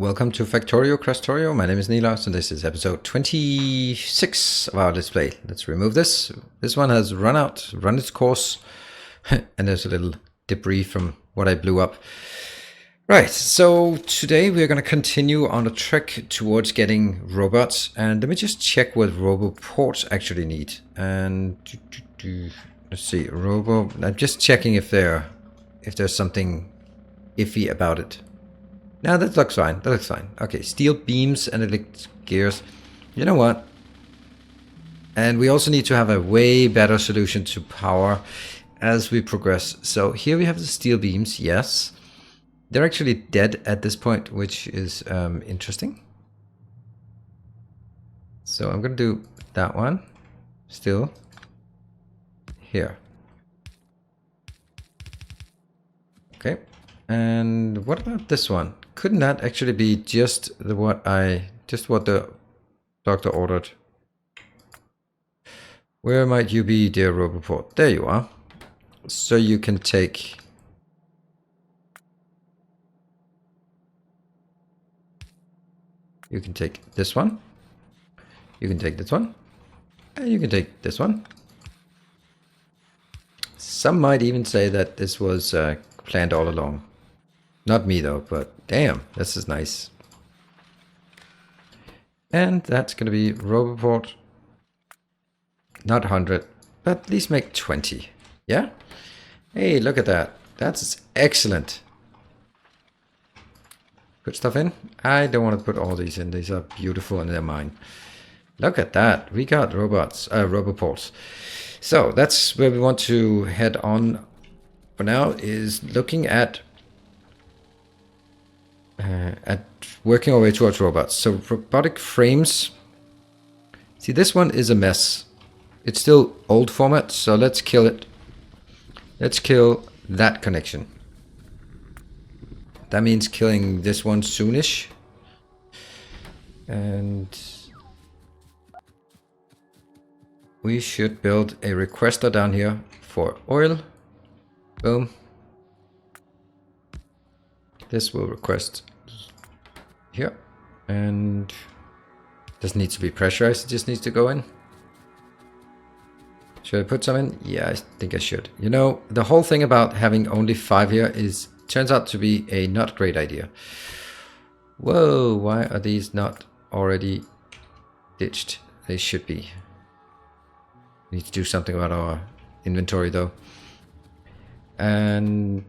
Welcome to Factorio, Krastorio. My name is Nilas and this is episode 26 of our Let's Play. Let's remove this. This one has run its course, and there's a little debris from what I blew up. Right, so today we're going to continue on a trek towards getting robots, and let me just check what roboports actually need. And let's see, I'm just checking if there's something iffy about it. No, that looks fine. That looks fine. Okay, steel beams and electric gears. You know what? And we also need to have a way better solution to power as we progress. So here we have the steel beams, yes. They're actually dead at this point, which is interesting. So I'm going to do that one. Still. Here. Okay. And what about this one? Couldn't that actually be just what the doctor ordered? Where might you be, dear Roboport? There you are. So you can take... You can take this one. You can take this one. And you can take this one. Some might even say that this was planned all along. Not me though, but damn, this is nice. And that's going to be Roboport. Not 100, but at least make 20. Yeah? Hey, look at that. That's excellent. Put stuff in? I don't want to put all these in. These are beautiful and they're mine. Look at that. We got Roboports. So that's where we want to head on for now, is looking at working our way towards robots. So robotic frames. See, this one is a mess. It's still old format, so let's kill it. Let's kill that connection. That means killing this one soonish. And we should build a requester down here for oil. Boom. This will request here, and doesn't need to be pressurized, it just needs to go in. Should I put some in? Yeah, I think I should. You know, the whole thing about having only 5 here turns out to be a not great idea. Whoa, why are these not already ditched? They should be. We need to do something about our inventory though. And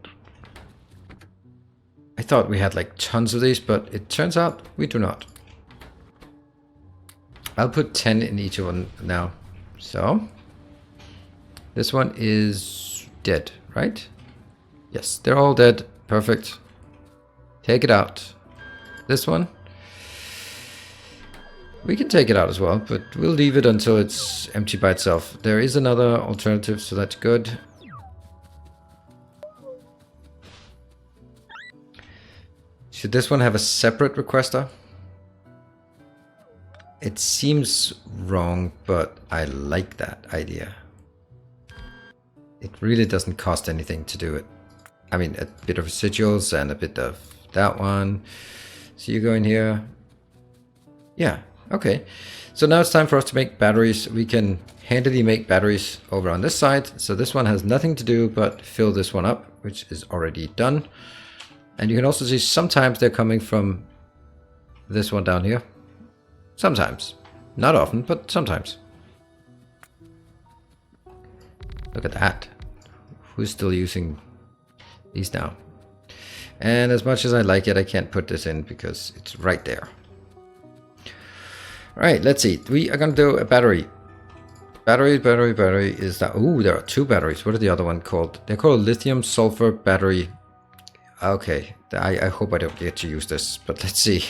I thought we had like tons of these, but it turns out we do not. I'll put 10 in each of them now. So this one is dead, right? Yes, they're all dead. Perfect. Take it out. This one, we can take it out as well, but we'll leave it until it's empty by itself. There is another alternative, so that's good. Should this one have a separate requester? It seems wrong, but I like that idea. It really doesn't cost anything to do it. I mean, a bit of residuals and a bit of that one. So you go in here. Yeah, okay. So now it's time for us to make batteries. We can handily make batteries over on this side. So this one has nothing to do but fill this one up, which is already done. And you can also see sometimes they're coming from this one down here. Sometimes. Not often, but sometimes. Look at that. Who's still using these now? And as much as I like it, I can't put this in because it's right there. Alright, let's see. We are going to do a battery. Battery is that... Ooh, there are 2 batteries. What are the other one called? They're called lithium sulfur battery. Okay, I hope I don't get to use this, but let's see.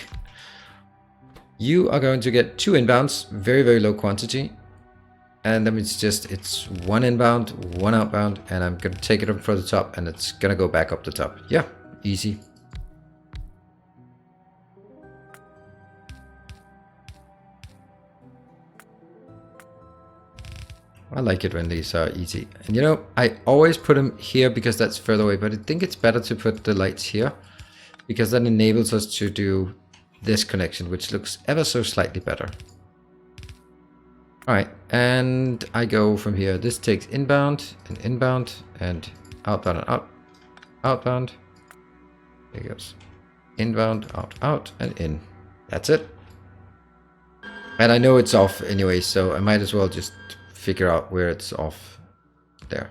You are going to get 2 inbounds, very, very low quantity. And that means it's 1 inbound, 1 outbound, and I'm going to take it up for the top, and it's going to go back up the top. Yeah, easy. I like it when these are easy. And you know, I always put them here because that's further away, but I think it's better to put the lights here because that enables us to do this connection, which looks ever so slightly better. Alright, and I go from here. This takes inbound and outbound and outbound. There it goes. Inbound, out, and in. That's it. And I know it's off anyway, so I might as well just figure out where it's off. There.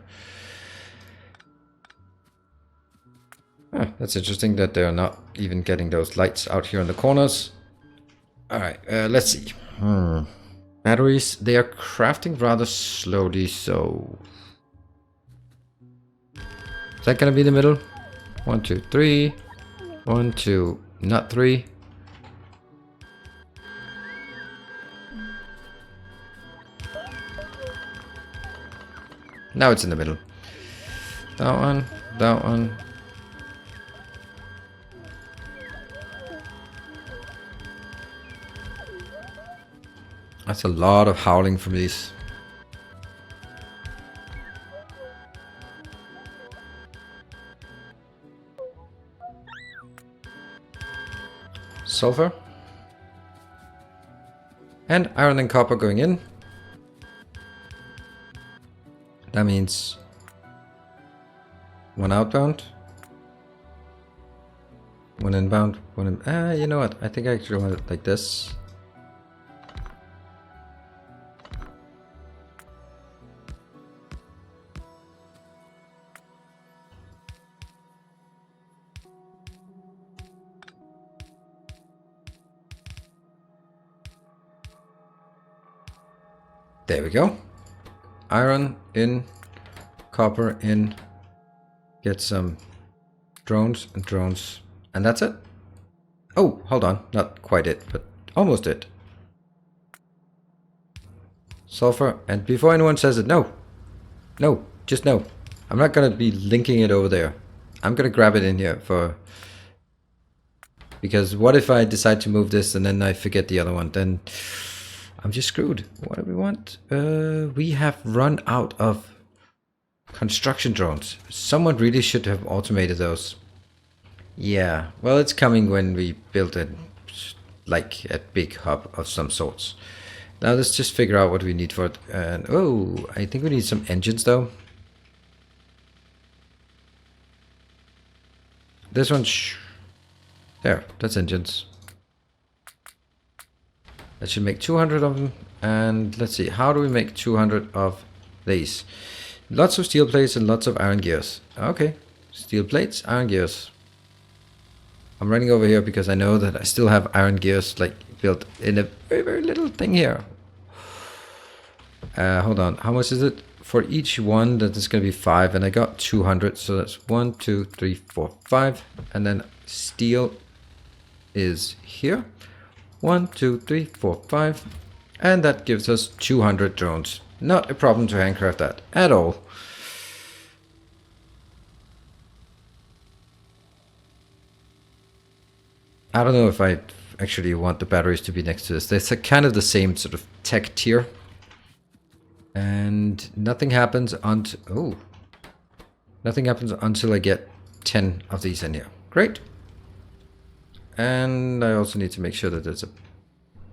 Ah, that's interesting that they're not even getting those lights out here in the corners. Alright, let's see. Batteries, they are crafting rather slowly, so... Is that gonna be the middle? 1, 2, 3. 1, 2, not 3. Now it's in the middle. That one, that one. That's a lot of howling from these. Sulfur. And iron and copper going in. That means one outbound, one inbound, one in, you know what? I think I actually want it like this. There we go. Iron in, copper in, get some drones, and that's it. Oh, hold on, not quite it, but almost it. Sulfur, and before anyone says it, no, just no. I'm not gonna be linking it over there. I'm gonna grab it in here because what if I decide to move this and then I forget the other one? Then I'm just screwed. What do we want? We have run out of construction drones. Someone really should have automated those. Yeah, well, it's coming when we build a big hub of some sorts. Now let's just figure out what we need for it. And oh, I think we need some engines though. This one, there, that's engines. That should make 200 of them. And let's see, how do we make 200 of these? Lots of steel plates and lots of iron gears. Okay, steel plates, iron gears. I'm running over here because I know that I still have iron gears like built in a very little thing here. Hold on, how much is it? For each one, that is going to be 5, and I got 200, so that's 1, 2, 3, 4, 5. And then steel is here. 1, 2, 3, 4, 5. And that gives us 200 drones. Not a problem to handcraft that at all. I don't know if I actually want the batteries to be next to this. They're kind of the same sort of tech tier. And nothing happens until... Oh. Nothing happens until I get 10 of these in here. Great. And I also need to make sure that there's a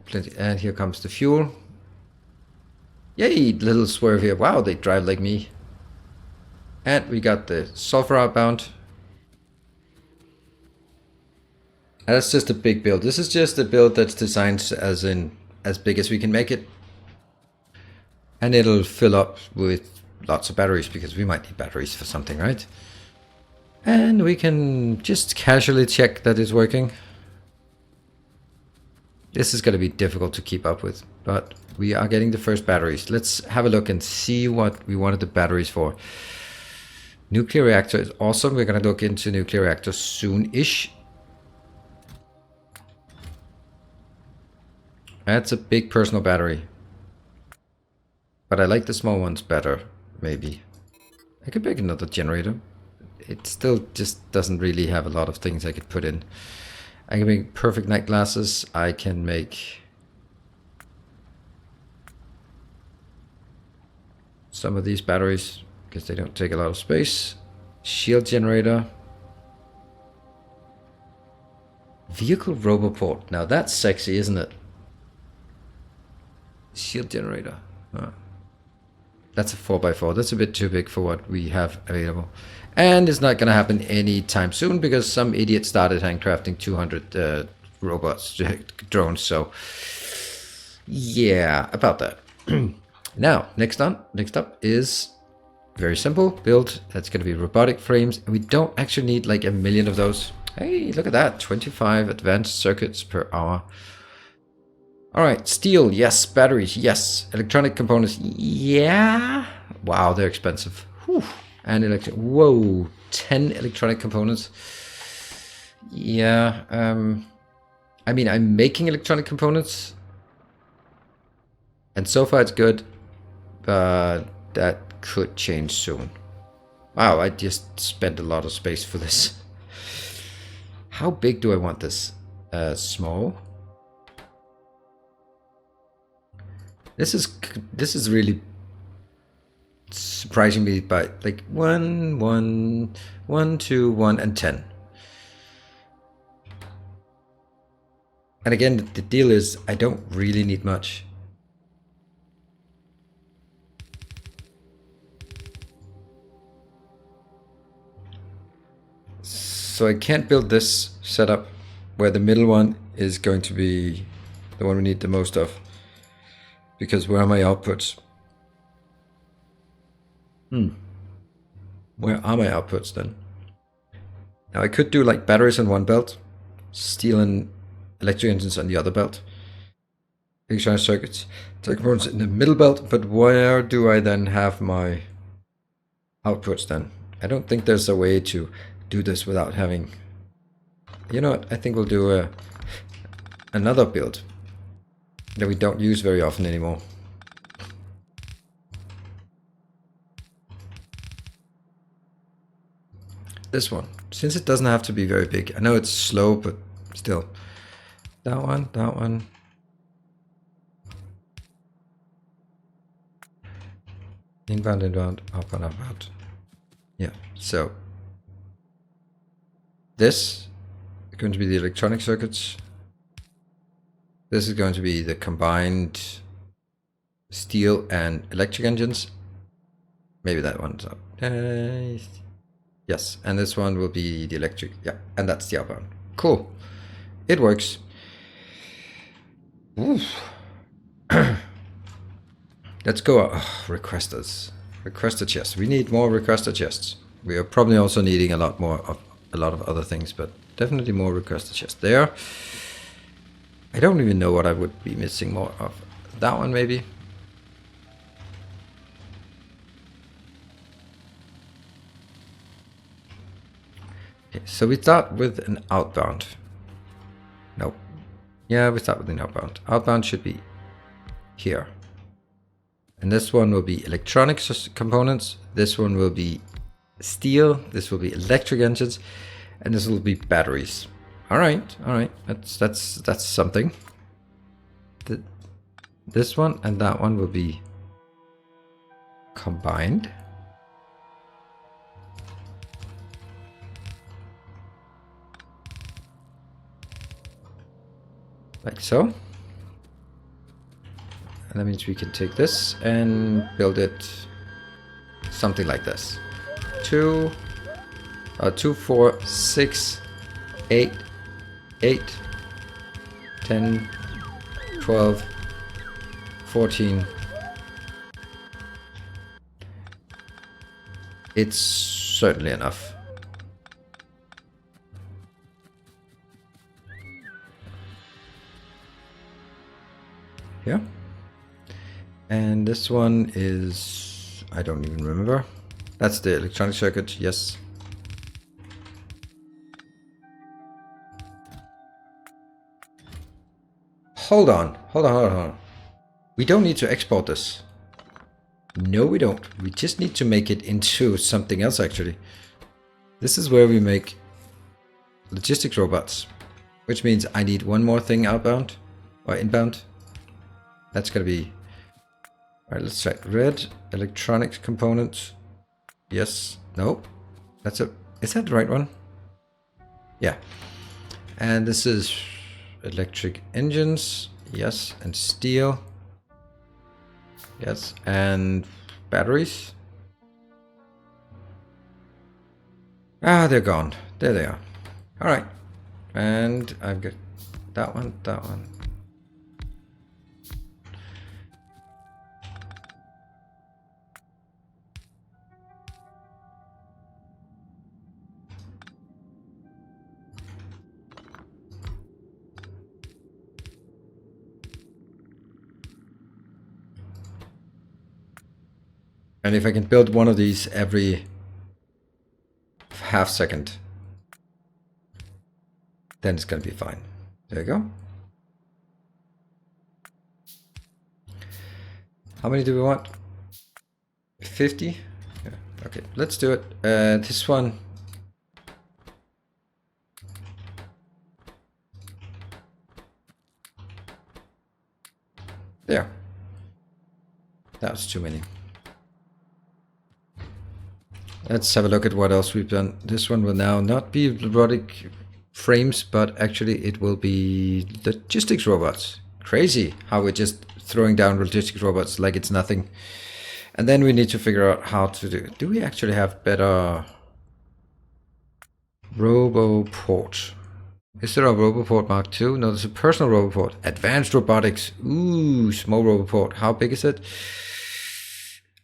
plenty. And here comes the fuel. Yay, little swerve here. Wow, they drive like me. And we got the sulfur outbound. And that's just a big build. This is just a build that's designed as big as we can make it. And it'll fill up with lots of batteries because we might need batteries for something, right? And we can just casually check that it's working. This is going to be difficult to keep up with, but we are getting the first batteries. Let's have a look and see what we wanted the batteries for. Nuclear reactor is awesome. We're going to look into nuclear reactor soon-ish. That's a big personal battery. But I like the small ones better, maybe. I could make another generator. It still just doesn't really have a lot of things I could put in. I can make perfect night glasses. I can make some of these batteries because they don't take a lot of space. Shield generator. Vehicle roboport. Now that's sexy, isn't it? Shield generator. That's a 4x4. That's a bit too big for what we have available. And it's not going to happen anytime soon because some idiot started handcrafting 200 robots, drones. So, yeah, about that. Now, next up is very simple build. That's going to be robotic frames. And we don't actually need like a million of those. Hey, look at that. 25 advanced circuits per hour. All right, steel, yes. Batteries, yes. Electronic components, yeah. Wow, they're expensive. Whew. And whoa, 10 electronic components. Yeah, I mean, I'm making electronic components. And so far it's good, but that could change soon. Wow, I just spent a lot of space for this. How big do I want this? Small. This is really surprising me by like 1, 1, 1, 2, 1, and 10. And again, the deal is I don't really need much. So I can't build this setup where the middle one is going to be the one we need the most of. Because where are my outputs? Where are my outputs then? Now I could do like batteries on one belt, steel and electric engines on the other belt, electronic circuits, components in the middle belt, but where do I then have my outputs then? I don't think there's a way to do this without having... You know what, I think we'll do another build that we don't use very often anymore. This one, since it doesn't have to be very big. I know it's slow, but still. That one, that one. Inbound, inbound, outbound, outbound. Yeah, so this is going to be the electronic circuits. This is going to be the combined steel and electric engines. Maybe that one's up. Yes, and this one will be the electric. Yeah, and that's the outbound. Cool. It works. Let's go. Requesters. Requester chests. We need more requester chests. We are probably also needing a lot of other things, but definitely more requester chests there. I don't even know what I would be missing more of. That one maybe. Okay, so we start with an outbound. Nope. Yeah, we start with an outbound. Outbound should be here. And this one will be electronic components. This one will be steel. This will be electric engines. And this will be batteries. All right. That's something. This one and that one will be combined. Like so. And that means we can take this and build it something like this. 2, 4, 6, 8, 8, 10, 12, 14. It's certainly enough. Here. And this one is, I don't even remember. That's the electronic circuit, yes. Hold on. We don't need to export this. No, we don't. We just need to make it into something else, actually. This is where we make logistics robots, which means I need one more thing outbound or inbound. That's gonna be... Alright, let's try red electronics components. Yes. No. That's a... Is that the right one? Yeah. And this is electric engines, yes, and steel, yes, and batteries. Ah, they're gone. There they are. All right, and I've got that one, that one. And if I can build one of these every half second, then it's gonna be fine. There you go. How many do we want? 50? Yeah. Okay, let's do it. This one. There. That was too many. Let's have a look at what else we've done. This one will now not be robotic frames, but actually it will be logistics robots. Crazy how we're just throwing down logistics robots like it's nothing. And then we need to figure out how to do we actually have better roboport? Is there a roboport Mark II? No, there's a personal roboport. Advanced robotics. Ooh, small roboport. How big is it?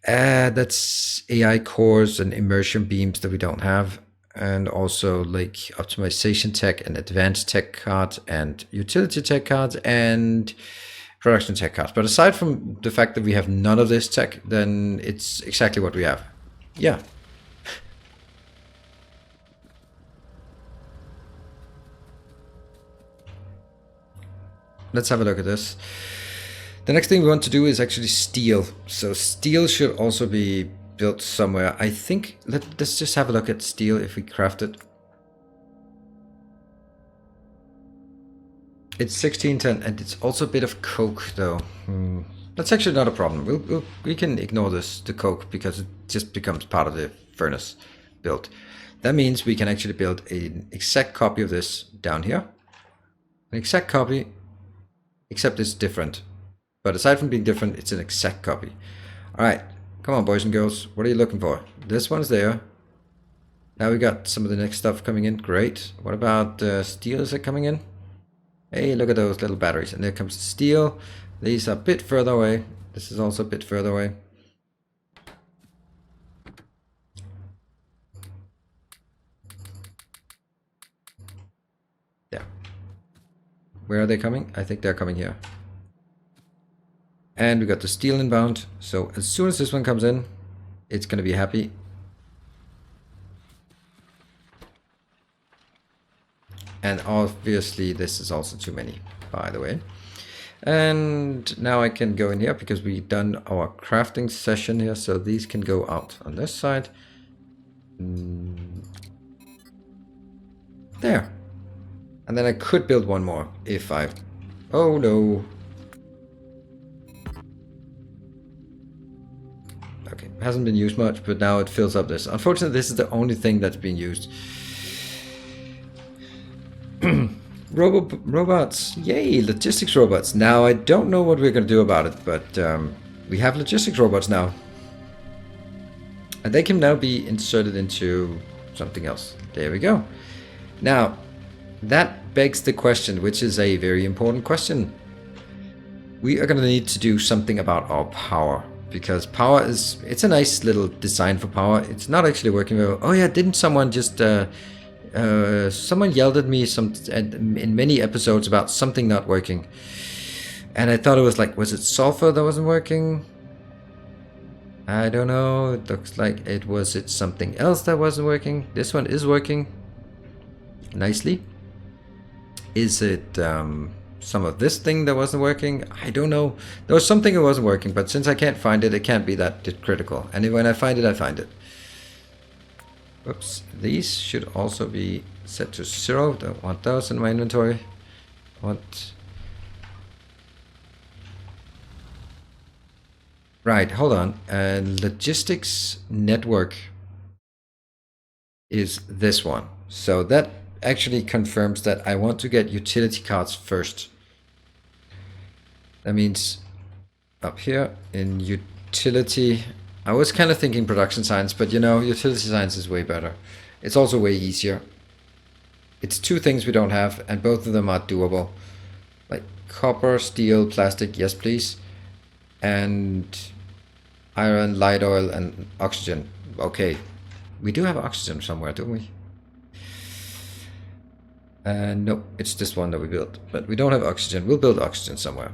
That's AI cores and immersion beams that we don't have. And also like optimization tech and advanced tech cards and utility tech cards and production tech cards. But aside from the fact that we have none of this tech, then it's exactly what we have. Yeah. Let's have a look at this. The next thing we want to do is actually steel. So steel should also be built somewhere. I think, let's just have a look at steel if we craft it. It's 1610 and it's also a bit of coke though. That's actually not a problem. We can ignore the coke because it just becomes part of the furnace build. That means we can actually build an exact copy of this down here. An exact copy, except it's different. But aside from being different, it's an exact copy. Alright, come on boys and girls, what are you looking for? This one's there. Now we got some of the next stuff coming in, great. What about steel, is it coming in? Hey, look at those little batteries, and there comes the steel. These are a bit further away. This is also a bit further away. Yeah. Where are they coming? I think they're coming here. And we got the steel inbound. So as soon as this one comes in, it's going to be happy. And obviously this is also too many, by the way. And now I can go in here because we've done our crafting session here. So these can go out on this side. There. And then I could build one more if I... Oh no. Okay, hasn't been used much, but now it fills up this. Unfortunately, this is the only thing that's being used. Robots, yay, logistics robots. Now I don't know what we're going to do about it, but we have logistics robots now. And they can now be inserted into something else. There we go. Now, that begs the question, which is a very important question. We are going to need to do something about our power. Because power is, it's a nice little design for power. It's not actually working well. Oh yeah, didn't someone just... someone yelled at me in many episodes about something not working. And I thought it was like, was it sulfur that wasn't working? I don't know. It looks like it's something else that wasn't working. This one is working nicely. Is it some of this thing that wasn't working? I don't know. There was something that wasn't working, but since I can't find it, it can't be that critical. And when I find it, I find it. Oops, these should also be set to 0. Don't want those in my inventory. Want... Right, hold on. Logistics network is this one. So that actually confirms that I want to get utility cards first. That means up here in utility, I was kind of thinking production science, but you know, utility science is way better. It's also way easier. It's two things we don't have, and both of them are doable. Like copper, steel, plastic, yes please. And iron, light oil, and oxygen. Okay, we do have oxygen somewhere, don't we? No, it's this one that we built. But we don't have oxygen. We'll build oxygen somewhere.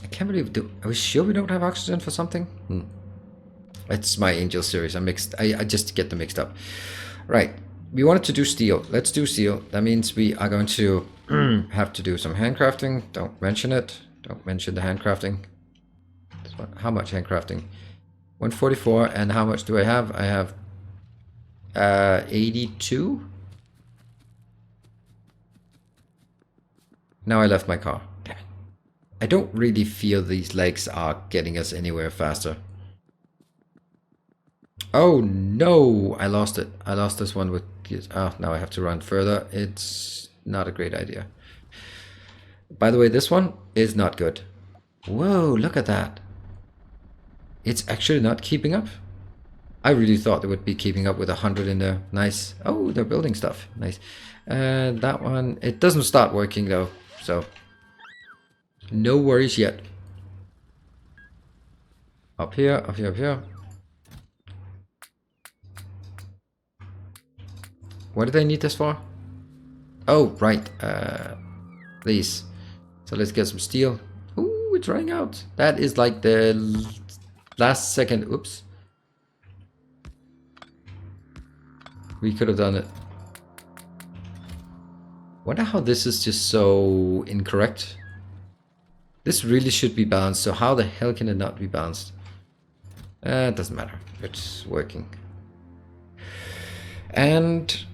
I can't believe... Are we sure we don't have oxygen for something? It's my Angel series. I just get them mixed up. Right. We wanted to do steel. Let's do steel. That means we are going to have to do some handcrafting. Don't mention it. Don't mention the handcrafting. How much handcrafting? 144. And how much do I have? I have 82. Now I left my car. Damn it. I don't really feel these legs are getting us anywhere faster. Oh no, I lost it. I lost this one with... now I have to run further. It's not a great idea. By the way, this one is not good. Whoa, look at that. It's actually not keeping up. I really thought it would be keeping up with 100 in there. Nice. Oh, they're building stuff. Nice. That one, it doesn't start working though. So, no worries yet. Up here, up here, up here. What do they need this for? Oh, right. These. So let's get some steel. Ooh, it's running out. That is like the last second. Oops. We could have done it. Wonder how this is just so incorrect. This really should be balanced. So how the hell can it not be balanced? It doesn't matter. It's working. And...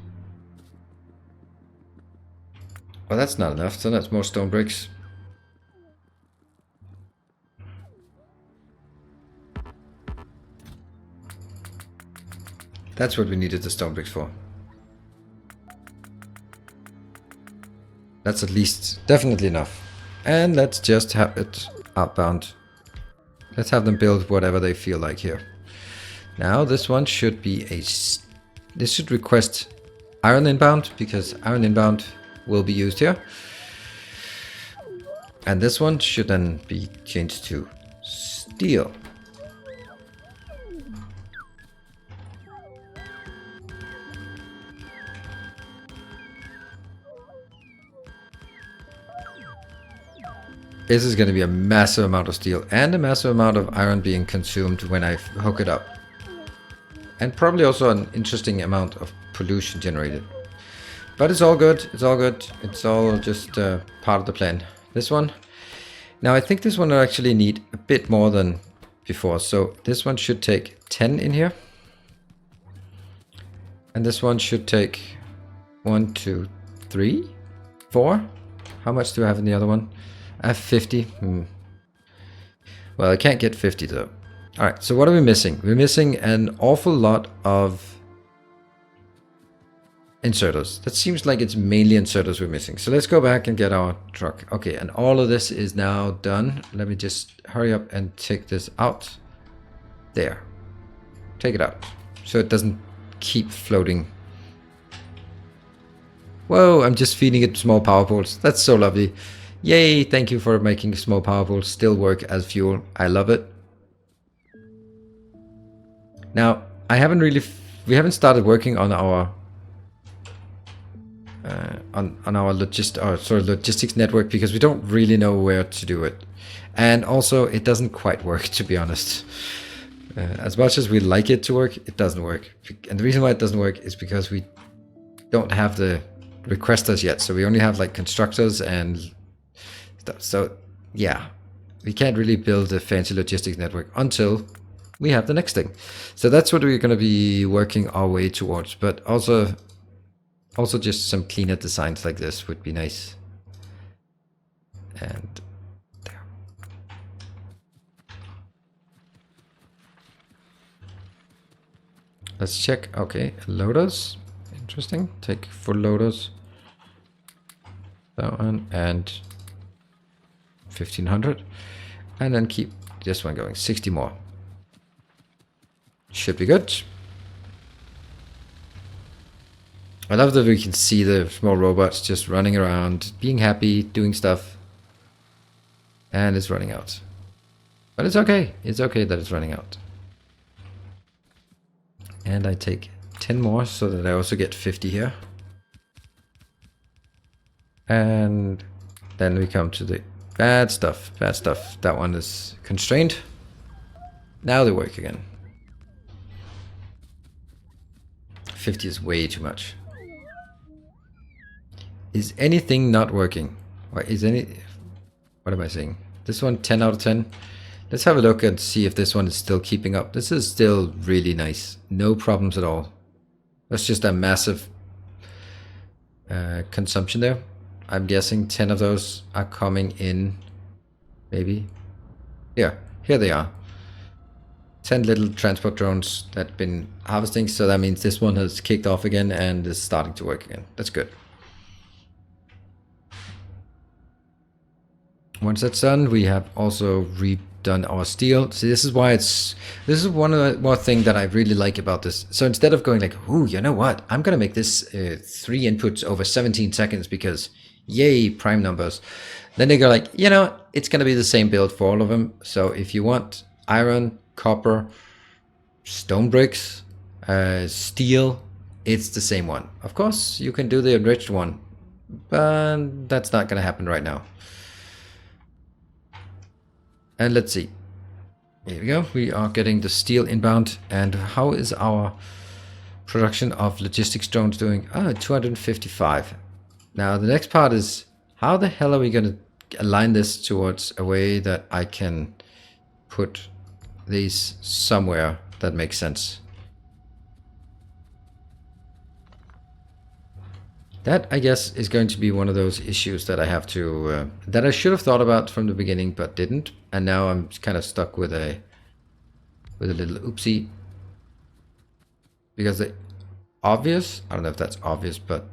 well, that's not enough. So that's more stone bricks. That's what we needed the stone bricks for. That's at least definitely enough. And let's just have it outbound. Let's have them build whatever they feel like here. Now this one should be a... this should request iron inbound, because iron inbound will be used here. And this one should then be changed to steel. This is going to be a massive amount of steel and a massive amount of iron being consumed when I hook it up. And probably also an interesting amount of pollution generated. But it's all good. It's all good. It's all just part of the plan. This one. Now I think this one will actually need a bit more than before. So this one should take 10 in here. And this one should take 1, 2, 3, 4. How much do I have in the other one? I have 50. Well, I can't get 50 though. Alright, so what are we missing? We're missing an awful lot of inserters. That seems like it's mainly inserters we're missing. So let's go back and get our truck. Okay, and all of this is now done. Let me just hurry up and take this out. There. Take it out. So it doesn't keep floating. Whoa, I'm just feeding it small power poles. That's so lovely. Yay, thank you for making small power poles still work as fuel. I love it. Now, we haven't started working on our logistics network because we don't really know where to do it. And also, it doesn't quite work, to be honest. As much as we like it to work, it doesn't work. And the reason why it doesn't work is because we don't have the requesters yet. So we only have like constructors and stuff. So yeah, we can't really build a fancy logistics network until we have the next thing. So that's what we're going to be working our way towards. But also just some cleaner designs like this would be nice. And there. Let's check. Okay, loaders. Interesting. Take full loaders. That one and 1500. And then keep this one going. 60 more. Should be good. I love that we can see the small robots just running around, being happy, doing stuff. And it's running out. But it's okay. It's okay that it's running out. And I take 10 more so that I also get 50 here. And then we come to the bad stuff. Bad stuff. That one is constrained. Now they work again. 50 is way too much. Is anything not working? Or is any... What am I saying? This one 10 out of 10. Let's have a look and see if this one is still keeping up. This is still really nice. No problems at all. That's just a massive consumption there. I'm guessing 10 of those are coming in. Maybe. Yeah, here they are. 10 little transport drones that have been harvesting. So that means this one has kicked off again and is starting to work again. That's good. Once that's done, we have also redone our steel. See, this is why this is one of the more thing that I really like about this. So instead of going like, ooh, you know what? I'm going to make this 3 inputs over 17 seconds because yay, prime numbers. Then they go like, you know, it's going to be the same build for all of them. So if you want iron, copper, stone bricks, steel, it's the same one. Of course, you can do the enriched one, but that's not going to happen right now. And let's see. Here we go. We are getting the steel inbound. And how is our production of logistics drones doing? 255. Now the next part is how the hell are we going to align this towards a way that I can put these somewhere that makes sense. That, I guess, is going to be one of those issues that I have to, that I should have thought about from the beginning, but didn't. And now I'm kind of stuck with a little oopsie. Because the obvious, I don't know if that's obvious, but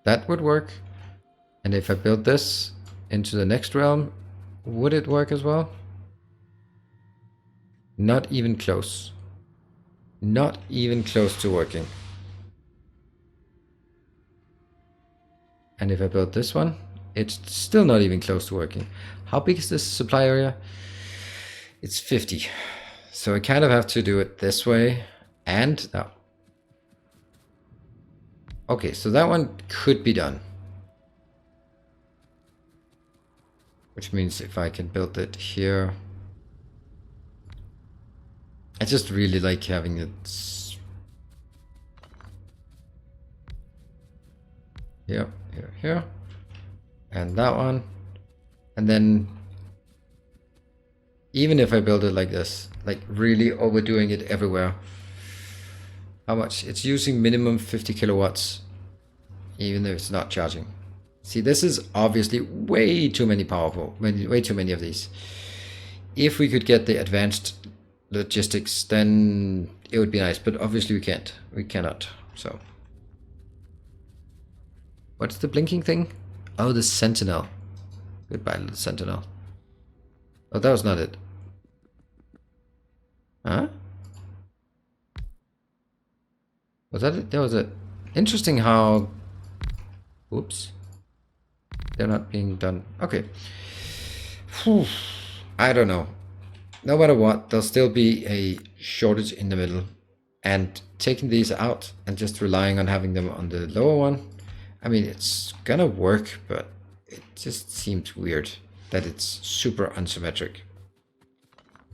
that would work. And if I build this into the next realm, would it work as well? Not even close. Not even close to working. And if I build this one, it's still not even close to working. How big is this supply area? It's 50. So I kind of have to do it this way. And now. Okay, so that one could be done. Which means if I can build it here. I just really like having it. Here, here, here. And that one. And then even if I build it like this, like really overdoing it everywhere. How much? It's using minimum 50 kilowatts, even though it's not charging. See, this is obviously way too many powerful, way too many of these. If we could get the advanced logistics, then it would be nice, but obviously we can't. We cannot, so. What's the blinking thing? Oh, the sentinel. Goodbye, little sentinel. Oh, that was not it. Huh? Was that it? That was it. Interesting how... Whoops. They're not being done. Okay. Whew. I don't know. No matter what, there'll still be a shortage in the middle. And taking these out and just relying on having them on the lower one, I mean, it's gonna work, but it just seems weird that it's super unsymmetric.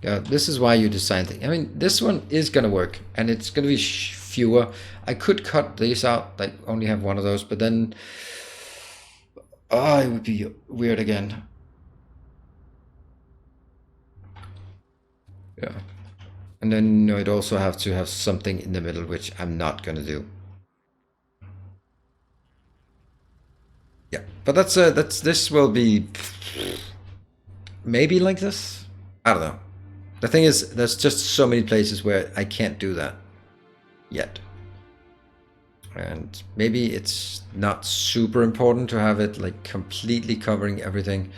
Yeah, this is why you design things. I mean, this one is gonna work, and it's gonna be fewer. I could cut these out, like only have one of those, but then, oh, it would be weird again. Yeah, and then I'd also have to have something in the middle, which I'm not gonna do. Yeah, but this will be maybe like this. I don't know. The thing is, there's just so many places where I can't do that yet. And maybe it's not super important to have it like completely covering everything,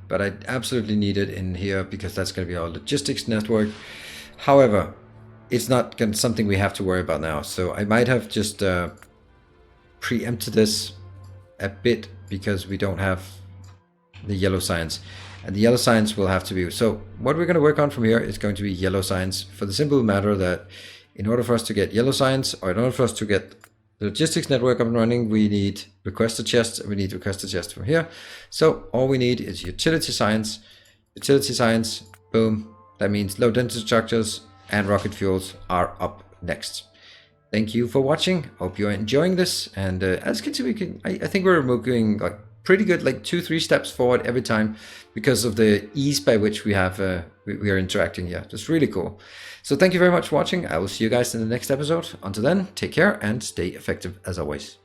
but I absolutely need it in here because that's going to be our logistics network. However, it's not something we have to worry about now. So I might have just preempted this a bit because we don't have the yellow signs. And the yellow signs will have to be... So what we're going to work on from here is going to be yellow signs, for the simple matter that in order for us to get yellow signs, or in order for us to get the logistics network up and running, we need request a chest, and we need request a chest from here. So all we need is utility signs, boom. That means low density structures and rocket fuels are up next. Thank you for watching. Hope you're enjoying this. And as you can see, I think we're moving like pretty good, like 2-3 steps forward every time because of the ease by which we have we are interacting here. It's really cool. So thank you very much for watching. I will see you guys in the next episode. Until then, take care and stay effective as always.